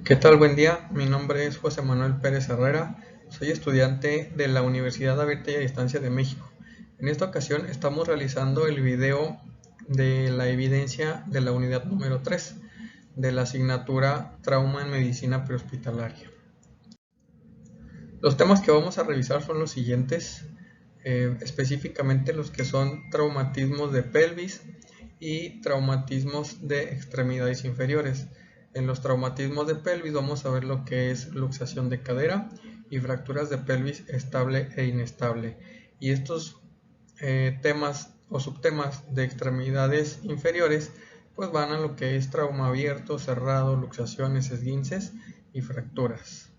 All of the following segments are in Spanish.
¿Qué tal? Buen día. Mi nombre es José Manuel Pérez Herrera. Soy estudiante de la Universidad Abierta y a Distancia de México. En esta ocasión estamos realizando el video de la evidencia de la unidad número 3 de la asignatura Trauma en Medicina Prehospitalaria. Los temas que vamos a revisar son los siguientes, específicamente los que son traumatismos de pelvis y traumatismos de extremidades inferiores. En los traumatismos de pelvis vamos a ver lo que es luxación de cadera y fracturas de pelvis estable e inestable. Y estos temas o subtemas de extremidades inferiores pues van a lo que es trauma abierto, cerrado, luxaciones, esguinces y fracturas.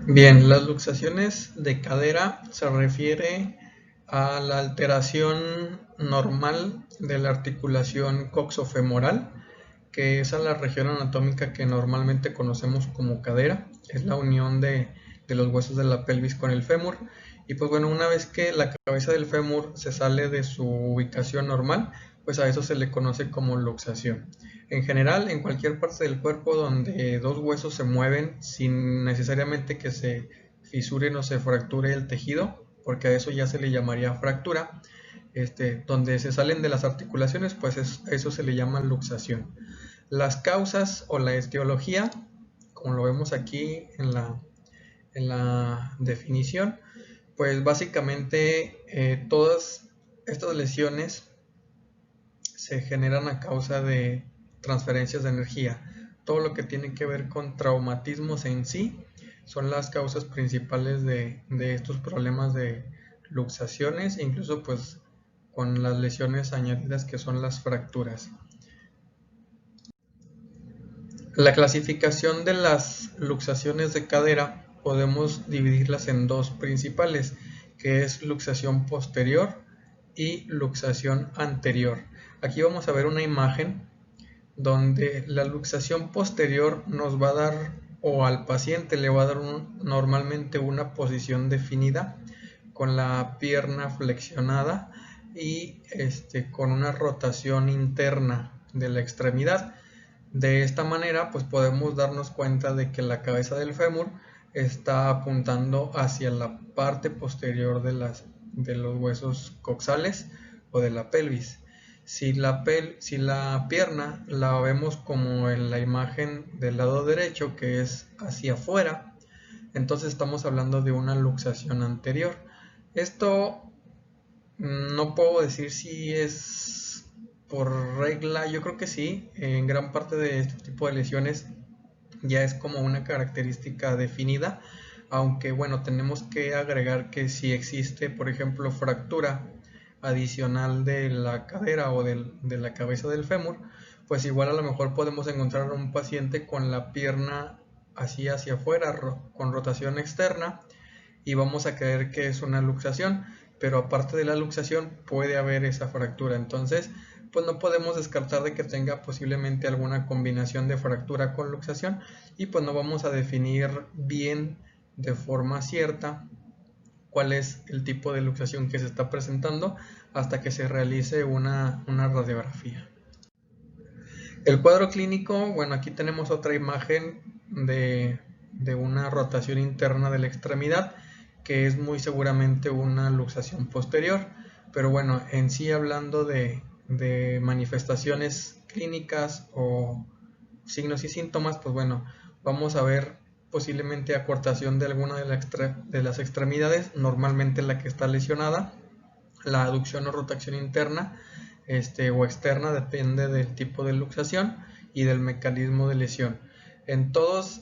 Bien, las luxaciones de cadera se refiere a la alteración normal de la articulación coxofemoral, que es a la región anatómica que normalmente conocemos como cadera, es la unión de los huesos de la pelvis con el fémur. Y pues bueno, una vez que la cabeza del fémur se sale de su ubicación normal, pues a eso se le conoce como luxación. En general, en cualquier parte del cuerpo donde dos huesos se mueven sin necesariamente que se fisuren o se fracture el tejido, porque a eso ya se le llamaría fractura, donde se salen de las articulaciones, pues eso se le llama luxación. Las causas o la etiología, como lo vemos aquí en la definición, pues básicamente todas estas lesiones se generan a causa de transferencias de energía. Todo lo que tiene que ver con traumatismos en sí son las causas principales de estos problemas de luxaciones e incluso pues con las lesiones añadidas que son las fracturas. La clasificación de las luxaciones de cadera podemos dividirlas en dos principales, que es luxación posterior y luxación anterior. Aquí vamos a ver una imagen donde la luxación posterior nos va a dar, o al paciente le va a dar normalmente una posición definida con la pierna flexionada y con una rotación interna de la extremidad. De esta manera pues podemos darnos cuenta de que la cabeza del fémur está apuntando hacia la parte posterior de los huesos coxales o de la pelvis. Si la pierna la vemos como en la imagen del lado derecho, que es hacia afuera, entonces estamos hablando de una luxación anterior. Esto no puedo decir si es por regla, yo creo que sí, en gran parte de este tipo de lesiones ya es como una característica definida, aunque bueno, tenemos que agregar que si existe, por ejemplo, fractura adicional de la cadera o de la cabeza del fémur, pues igual a lo mejor podemos encontrar a un paciente con la pierna así hacia afuera, con rotación externa, y vamos a creer que es una luxación, pero aparte de la luxación puede haber esa fractura. Entonces pues no podemos descartar de que tenga posiblemente alguna combinación de fractura con luxación, y pues no vamos a definir bien de forma cierta cuál es el tipo de luxación que se está presentando hasta que se realice una radiografía. El cuadro clínico, bueno, aquí tenemos otra imagen de una rotación interna de la extremidad, que es muy seguramente una luxación posterior, pero bueno, en sí hablando de manifestaciones clínicas o signos y síntomas, pues bueno, vamos a ver posiblemente acortación de alguna de las extremidades, normalmente la que está lesionada, la aducción o rotación interna o externa, depende del tipo de luxación y del mecanismo de lesión. En todos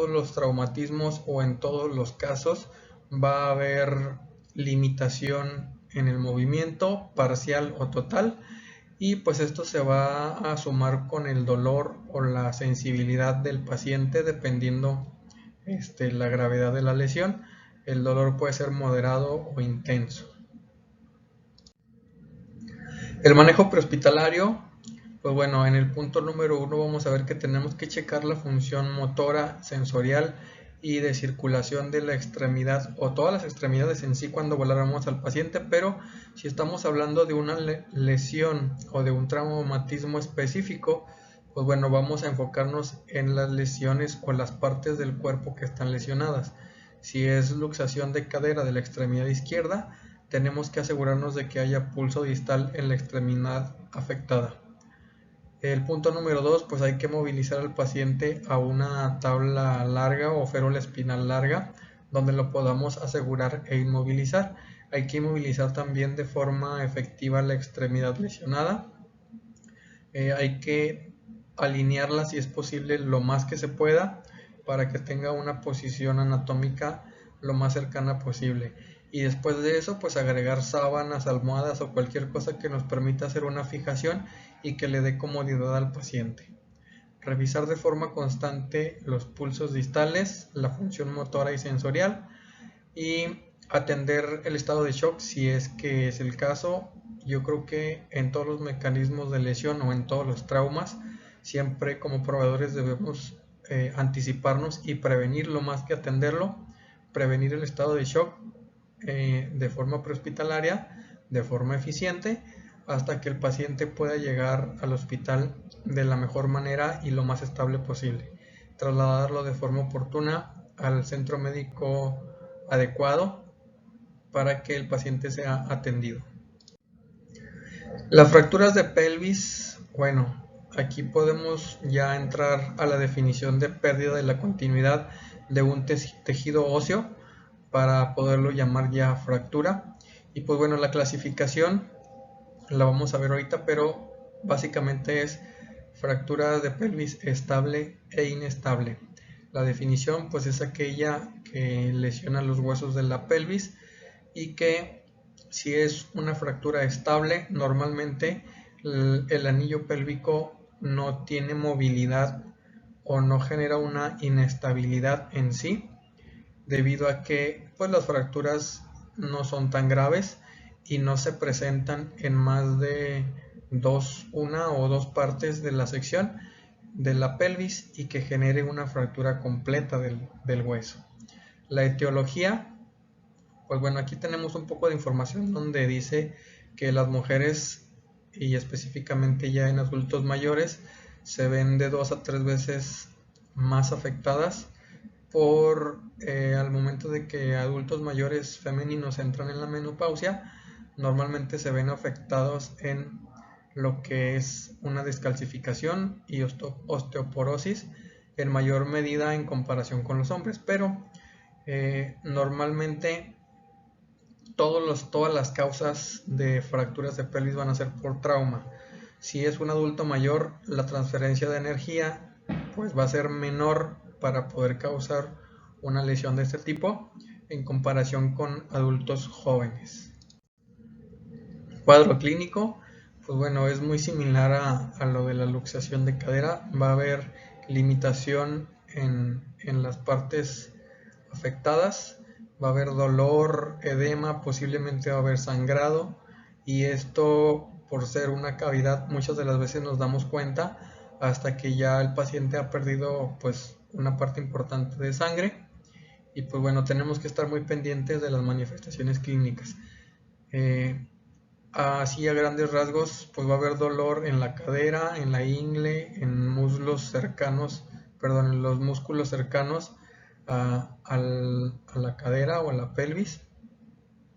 los traumatismos o en todos los casos va a haber limitación en el movimiento parcial o total, y pues esto se va a sumar con el dolor o la sensibilidad del paciente dependiendo la gravedad de la lesión. El dolor puede ser moderado o intenso. El manejo prehospitalario, pues bueno, en el punto número 1 vamos a ver que tenemos que checar la función motora, sensorial y de circulación de la extremidad o todas las extremidades en sí cuando valoramos al paciente, pero si estamos hablando de una lesión o de un traumatismo específico, Pues bueno, vamos a enfocarnos en las lesiones o las partes del cuerpo que están lesionadas. Si es luxación de cadera de la extremidad izquierda, tenemos que asegurarnos de que haya pulso distal en la extremidad afectada. El punto número 2, pues hay que movilizar al paciente a una tabla larga o férula espinal larga, donde lo podamos asegurar e inmovilizar. Hay que inmovilizar también de forma efectiva la extremidad lesionada. Hay que alinearla si es posible lo más que se pueda para que tenga una posición anatómica lo más cercana posible. Y después de eso, pues agregar sábanas, almohadas o cualquier cosa que nos permita hacer una fijación y que le dé comodidad al paciente. Revisar de forma constante los pulsos distales, la función motora y sensorial, y atender el estado de shock si es que es el caso. Yo creo que en todos los mecanismos de lesión o en todos los traumas, siempre como proveedores debemos anticiparnos y prevenirlo más que atenderlo, prevenir el estado de shock de forma prehospitalaria, de forma eficiente, hasta que el paciente pueda llegar al hospital de la mejor manera y lo más estable posible. Trasladarlo de forma oportuna al centro médico adecuado para que el paciente sea atendido. Las fracturas de pelvis, bueno, aquí podemos ya entrar a la definición de pérdida de la continuidad de un tejido óseo para poderlo llamar ya fractura. Y pues bueno, la clasificación la vamos a ver ahorita, pero básicamente es fractura de pelvis estable e inestable. La definición pues es aquella que lesiona los huesos de la pelvis y que si es una fractura estable, normalmente el anillo pélvico no tiene movilidad o no genera una inestabilidad en sí, debido a que pues las fracturas no son tan graves y no se presentan en más de una o dos partes de la sección de la pelvis y que genere una fractura completa del hueso. La etiología, pues bueno, aquí tenemos un poco de información donde dice que las mujeres, y específicamente ya en adultos mayores, se ven de 2 a 3 veces más afectadas al momento de que adultos mayores femeninos entran en la menopausia. Normalmente se ven afectados en lo que es una descalcificación y osteoporosis en mayor medida en comparación con los hombres, pero normalmente todas las causas de fracturas de pelvis van a ser por trauma. Si es un adulto mayor, la transferencia de energía pues va a ser menor para poder causar una lesión de este tipo en comparación con adultos jóvenes. Cuadro clínico, pues bueno, es muy similar a lo de la luxación de cadera. Va a haber limitación en las partes afectadas, va a haber dolor, edema, posiblemente va a haber sangrado, y esto, por ser una cavidad, muchas de las veces nos damos cuenta hasta que ya el paciente ha perdido pues una parte importante de sangre. Y pues bueno, tenemos que estar muy pendientes de las manifestaciones clínicas. Así a grandes rasgos, pues va a haber dolor en la cadera, en la ingle, en en los músculos cercanos a la cadera o a la pelvis.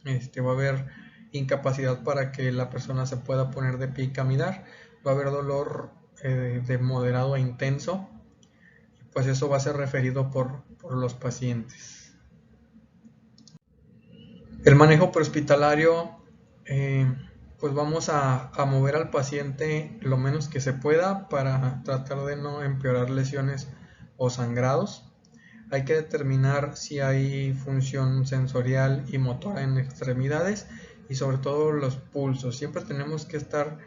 Va a haber incapacidad para que la persona se pueda poner de pie y caminar. Va a haber dolor de moderado a intenso. Pues eso va a ser referido por los pacientes. El manejo prehospitalario, pues vamos a mover al paciente lo menos que se pueda para tratar de no empeorar lesiones o sangrados. Hay que determinar si hay función sensorial y motora en extremidades y sobre todo los pulsos. Siempre tenemos que estar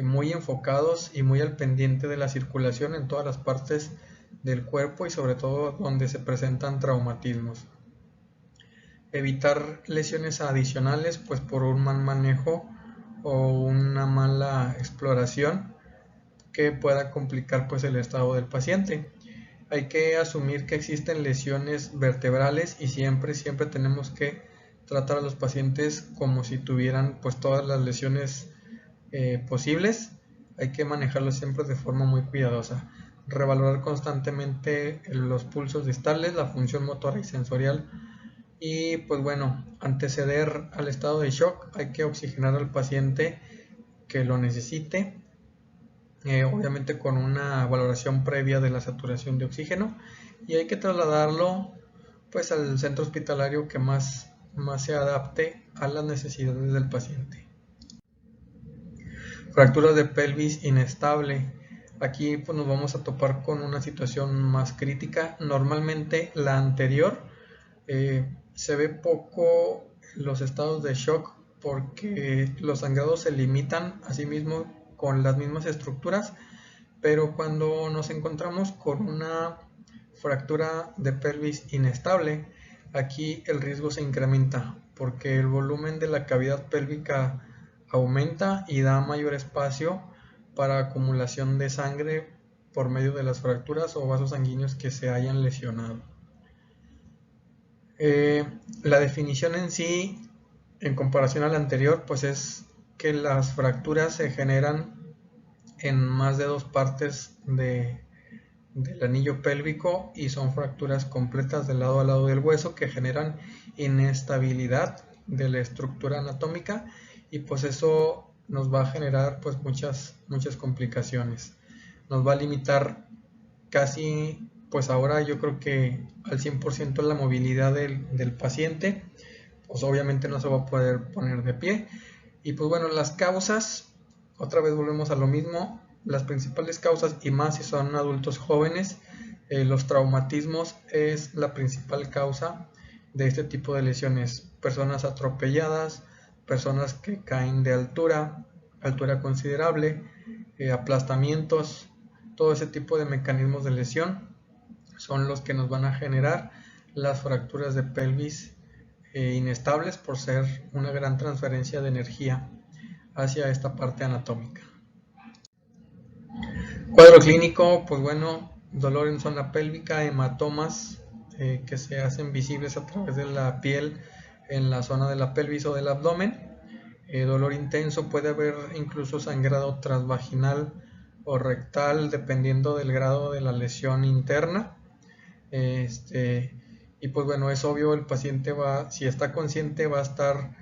muy enfocados y muy al pendiente de la circulación en todas las partes del cuerpo y sobre todo donde se presentan traumatismos. Evitar lesiones adicionales pues por un mal manejo o una mala exploración que pueda complicar pues el estado del paciente. Hay que asumir que existen lesiones vertebrales y siempre tenemos que tratar a los pacientes como si tuvieran pues todas las lesiones posibles. hay que manejarlo siempre de forma muy cuidadosa. Revalorar constantemente los pulsos distales, la función motora y sensorial. Y pues bueno, anteceder al estado de shock, hay que oxigenar al paciente que lo necesite, obviamente con una valoración previa de la saturación de oxígeno, y hay que trasladarlo pues al centro hospitalario que más se adapte a las necesidades del paciente. Fractura de pelvis inestable. Aquí pues nos vamos a topar con una situación más crítica. Normalmente la anterior se ve poco los estados de shock porque los sangrados se limitan a sí mismos con las mismas estructuras, pero cuando nos encontramos con una fractura de pelvis inestable, aquí el riesgo se incrementa porque el volumen de la cavidad pélvica aumenta y da mayor espacio para acumulación de sangre por medio de las fracturas o vasos sanguíneos que se hayan lesionado. La definición en sí, en comparación a la anterior, pues es que las fracturas se generan en más de dos partes del anillo pélvico y son fracturas completas de lado a lado del hueso que generan inestabilidad de la estructura anatómica, y pues eso nos va a generar pues muchas complicaciones. Nos va a limitar casi, pues ahora yo creo que al 100% la movilidad del paciente, pues obviamente no se va a poder poner de pie. Y pues bueno, las causas, otra vez volvemos a lo mismo, las principales causas, y más si son adultos jóvenes, los traumatismos es la principal causa de este tipo de lesiones. Personas atropelladas, personas que caen de altura considerable, aplastamientos, todo ese tipo de mecanismos de lesión son los que nos van a generar las fracturas de pelvis inestables por ser una gran transferencia de energía hacia esta parte anatómica. Cuadro clínico, pues bueno, dolor en zona pélvica, hematomas que se hacen visibles a través de la piel en la zona de la pelvis o del abdomen, dolor intenso, puede haber incluso sangrado transvaginal o rectal dependiendo del grado de la lesión interna. Y pues bueno, es obvio, el paciente si está consciente, va a estar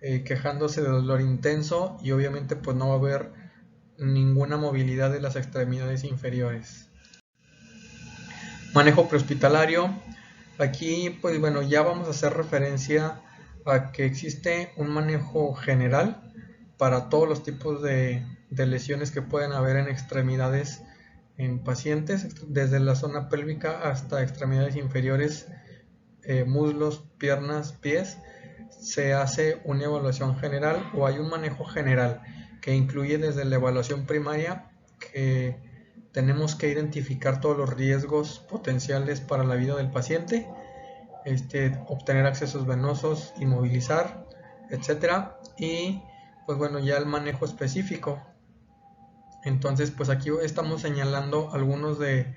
quejándose de dolor intenso y obviamente pues no va a haber ninguna movilidad de las extremidades inferiores. Manejo prehospitalario. Aquí pues bueno, ya vamos a hacer referencia a que existe un manejo general para todos los tipos de lesiones que pueden haber en extremidades en pacientes, desde la zona pélvica hasta extremidades inferiores, muslos, piernas, pies. Se hace una evaluación general o hay un manejo general que incluye desde la evaluación primaria, que tenemos que identificar todos los riesgos potenciales para la vida del paciente, obtener accesos venosos, inmovilizar, etcétera, y pues bueno, ya el manejo específico. Entonces pues aquí estamos señalando algunos de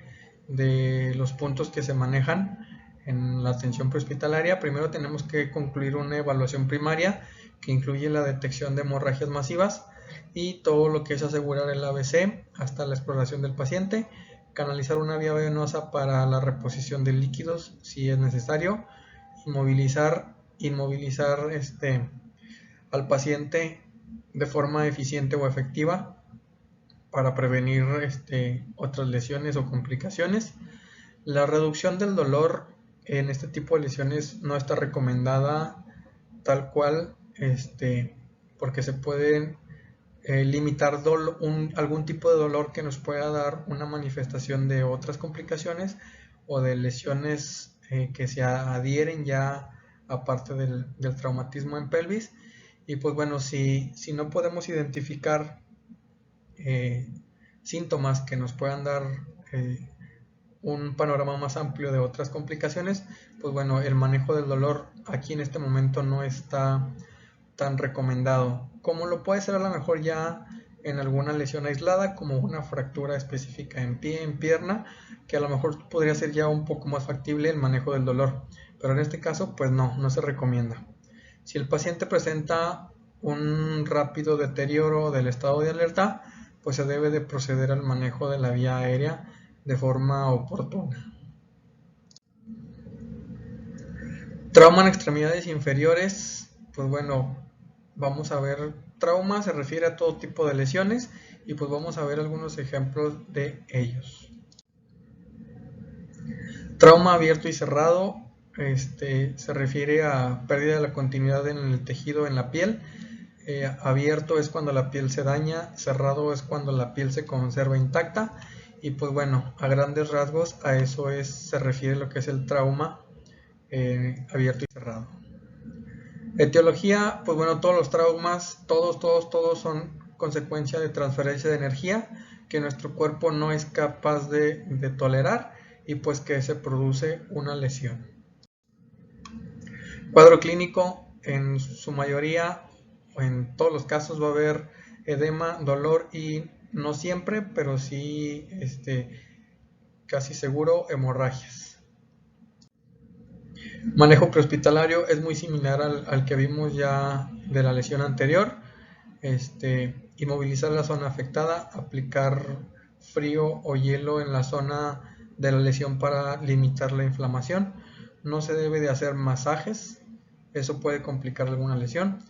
los puntos que se manejan en la atención prehospitalaria. Primero tenemos que concluir una evaluación primaria que incluye la detección de hemorragias masivas y todo lo que es asegurar el ABC hasta la exploración del paciente, canalizar una vía venosa para la reposición de líquidos si es necesario, inmovilizar al paciente de forma eficiente o efectiva para prevenir otras lesiones o complicaciones. La reducción del dolor en este tipo de lesiones no está recomendada tal cual, porque se puede limitar algún tipo de dolor que nos pueda dar una manifestación de otras complicaciones o de lesiones que se adhieren ya aparte del traumatismo en pelvis. Y pues bueno, si no podemos identificar síntomas que nos puedan dar un panorama más amplio de otras complicaciones, pues bueno, el manejo del dolor aquí en este momento no está tan recomendado, como lo puede ser a lo mejor ya en alguna lesión aislada, como una fractura específica en pie, en pierna, que a lo mejor podría ser ya un poco más factible el manejo del dolor, pero en este caso pues no se recomienda. Si el paciente presenta un rápido deterioro del estado de alerta, pues se debe de proceder al manejo de la vía aérea de forma oportuna. Trauma en extremidades inferiores, pues bueno, vamos a ver, trauma se refiere a todo tipo de lesiones y pues vamos a ver algunos ejemplos de ellos. Trauma abierto y cerrado, se refiere a pérdida de la continuidad en el tejido en la piel. Abierto es cuando la piel se daña, cerrado es cuando la piel se conserva intacta y pues bueno, a grandes rasgos a eso se refiere lo que es el trauma abierto y cerrado. Etiología, pues bueno, todos los traumas, todos son consecuencia de transferencia de energía que nuestro cuerpo no es capaz de tolerar y pues que se produce una lesión. Cuadro clínico, en su mayoría o en todos los casos va a haber edema, dolor y no siempre, pero sí casi seguro hemorragias. Manejo prehospitalario es muy similar al que vimos ya de la lesión anterior. Inmovilizar la zona afectada, aplicar frío o hielo en la zona de la lesión para limitar la inflamación. No se debe de hacer masajes, eso puede complicar alguna lesión.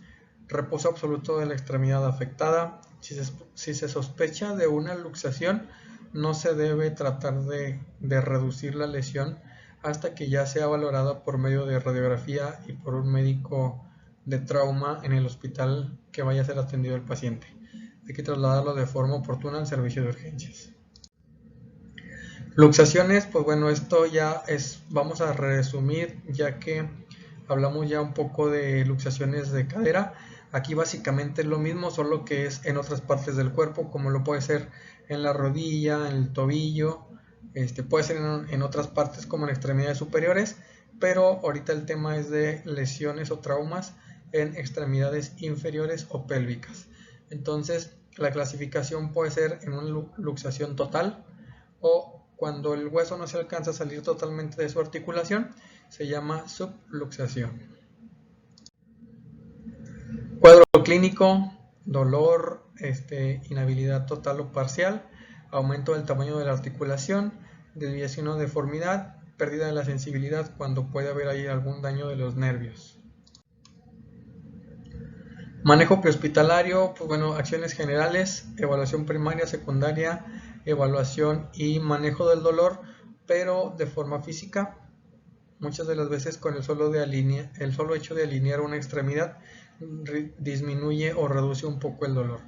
Reposo absoluto de la extremidad afectada. Si se sospecha de una luxación, no se debe tratar de reducir la lesión hasta que ya sea valorada por medio de radiografía y por un médico de trauma en el hospital que vaya a ser atendido el paciente. Hay que trasladarlo de forma oportuna al servicio de urgencias. Luxaciones, pues bueno, esto ya vamos a resumir ya que hablamos ya un poco de luxaciones de cadera. Aquí básicamente es lo mismo, solo que es en otras partes del cuerpo, como lo puede ser en la rodilla, en el tobillo, puede ser en otras partes como en extremidades superiores, pero ahorita el tema es de lesiones o traumas en extremidades inferiores o pélvicas. Entonces, la clasificación puede ser en una luxación total o cuando el hueso no se alcanza a salir totalmente de su articulación, se llama subluxación. Cuadro clínico, dolor, inhabilidad total o parcial, aumento del tamaño de la articulación, desviación o deformidad, pérdida de la sensibilidad cuando puede haber ahí algún daño de los nervios. Manejo prehospitalario, pues bueno, acciones generales, evaluación primaria, secundaria, evaluación y manejo del dolor, pero de forma física. Muchas de las veces con el solo hecho de alinear una extremidad disminuye o reduce un poco el dolor.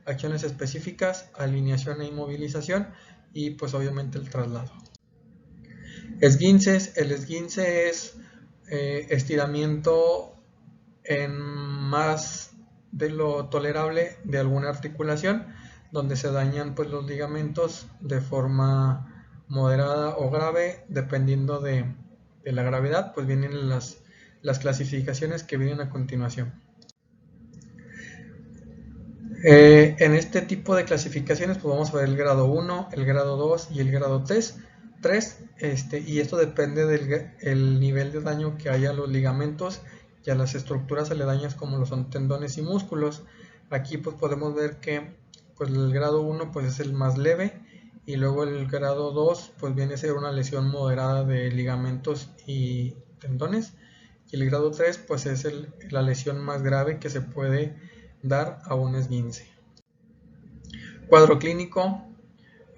Acciones específicas, alineación e inmovilización y pues obviamente el traslado. Esguinces, el esguince es estiramiento en más de lo tolerable de alguna articulación donde se dañan pues los ligamentos de forma moderada o grave dependiendo de la gravedad, pues vienen las clasificaciones que vienen a continuación. En este tipo de clasificaciones pues vamos a ver el grado 1, el grado 2 y el grado 3, y esto depende del nivel de daño que haya a los ligamentos y a las estructuras aledañas como lo son tendones y músculos. Aquí pues podemos ver que pues el grado 1 pues es el más leve y luego el grado 2 pues viene a ser una lesión moderada de ligamentos y tendones y el grado 3 pues es la lesión más grave que se puede dar a un esguince. Cuadro clínico,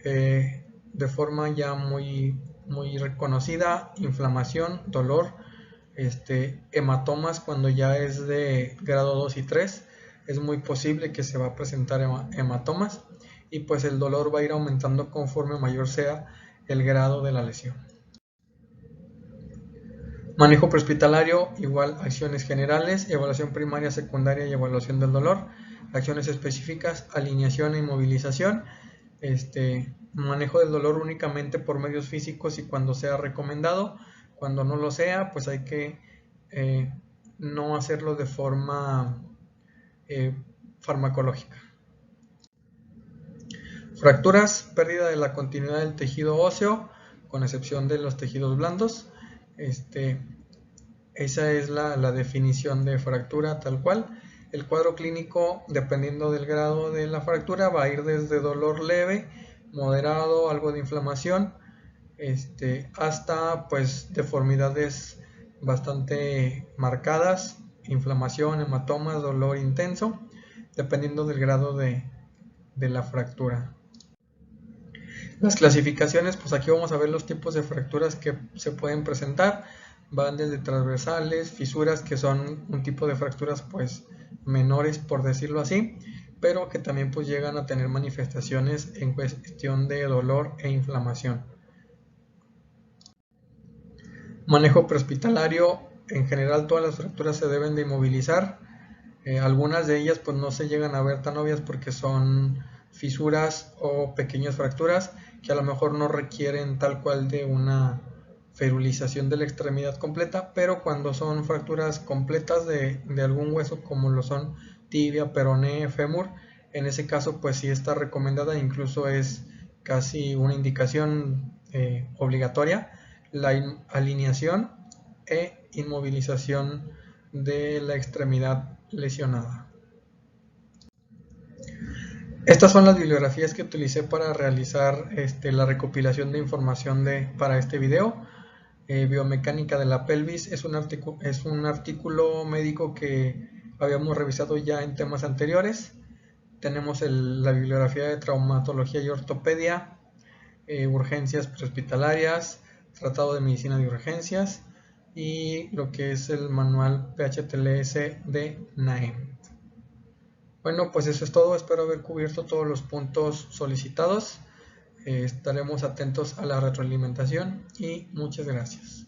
de forma ya muy reconocida, inflamación, dolor, hematomas cuando ya es de grado 2 y 3, es muy posible que se va a presentar hematomas y pues el dolor va a ir aumentando conforme mayor sea el grado de la lesión. Manejo prehospitalario, igual acciones generales, evaluación primaria, secundaria y evaluación del dolor, acciones específicas, alineación e inmovilización, manejo del dolor únicamente por medios físicos y cuando sea recomendado, cuando no lo sea, pues hay que no hacerlo de forma farmacológica. Fracturas, pérdida de la continuidad del tejido óseo, con excepción de los tejidos blandos. Esa es la definición de fractura tal cual. El cuadro clínico, dependiendo del grado de la fractura, va a ir desde dolor leve, moderado, algo de inflamación, hasta pues deformidades bastante marcadas, inflamación, hematomas, dolor intenso, dependiendo del grado de la fractura. Las clasificaciones, pues aquí vamos a ver los tipos de fracturas que se pueden presentar. Van desde transversales, fisuras, que son un tipo de fracturas pues menores, por decirlo así, pero que también pues llegan a tener manifestaciones en cuestión de dolor e inflamación. Manejo prehospitalario: en general todas las fracturas se deben de inmovilizar. Algunas de ellas pues no se llegan a ver tan obvias porque son fisuras o pequeñas fracturas que a lo mejor no requieren tal cual de una ferulización de la extremidad completa, pero cuando son fracturas completas de algún hueso, como lo son tibia, peroné, fémur, en ese caso pues sí está recomendada, incluso es casi una indicación obligatoria, la alineación e inmovilización de la extremidad lesionada. Estas son las bibliografías que utilicé para realizar la recopilación de información para este video. Biomecánica de la pelvis es un artículo médico que habíamos revisado ya en temas anteriores. Tenemos la bibliografía de traumatología y ortopedia, urgencias prehospitalarias, tratado de medicina de urgencias y lo que es el manual PHTLS de NAEM. Bueno, pues eso es todo. Espero haber cubierto todos los puntos solicitados. Estaremos atentos a la retroalimentación y muchas gracias.